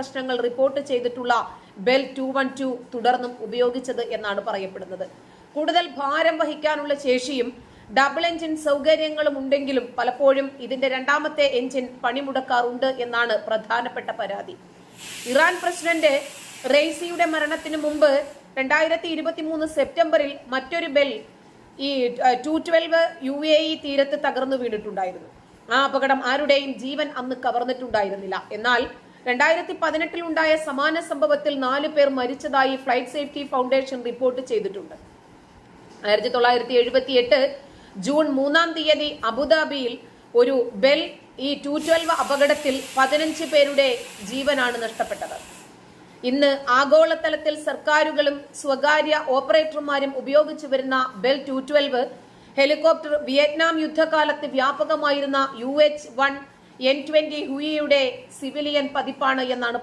പ്രശ്നങ്ങൾ റിപ്പോർട്ട് ചെയ്തിട്ടുള്ള ബെൽ 212 തുടർന്നും ഉപയോഗിച്ചത് എന്നാണ് പറയപ്പെടുന്നത്. കൂടുതൽ ഭാരം വഹിക്കാനുള്ള ശേഷിയും ഡബിൾ എഞ്ചിൻ സൗകര്യങ്ങളും ഉണ്ടെങ്കിലും പലപ്പോഴും ഇതിന്റെ രണ്ടാമത്തെ എഞ്ചിൻ പണിമുടക്കാറുണ്ട് എന്നാണ് പ്രധാനപ്പെട്ട പരാതി. ഇറാൻ പ്രസിഡന്റ് റെയ്സിയുടെ മരണത്തിന് മുമ്പ് 2023 സെപ്റ്റംബറിൽ മറ്റൊരു ബെൽ ഈ 212 UAE തീരത്ത് തകർന്നു വീണിട്ടുണ്ടായിരുന്നു. ആ അപകടം ആരുടെയും ജീവൻ അന്ന് കവർന്നിട്ടുണ്ടായിരുന്നില്ല. എന്നാൽ 2018 ഉണ്ടായ സമാന സംഭവത്തിൽ 4 പേർ മരിച്ചതായി ഫ്ലൈറ്റ് സേഫ്റ്റി ഫൗണ്ടേഷൻ റിപ്പോർട്ട് ചെയ്തിട്ടുണ്ട്. 1978 ജൂൺ 3 അബുദാബിയിൽ ഒരു ബെൽ ഈ 212 അപകടത്തിൽ 15 പേരുടെ ജീവനാണ് നഷ്ടപ്പെട്ടത്. ഇന്ന് ആഗോളതലത്തിൽ സർക്കാരുകളും സ്വകാര്യ ഓപ്പറേറ്റർമാരും ഉപയോഗിച്ചു വരുന്ന ബെൽ 212 ഹെലികോപ്റ്റർ വിയറ്റ്നാം യുദ്ധകാലത്ത് വ്യാപകമായിരുന്ന UH-1N20 ഹുയിയുടെ സിവിലിയൻ പതിപ്പാണ് എന്നാണ്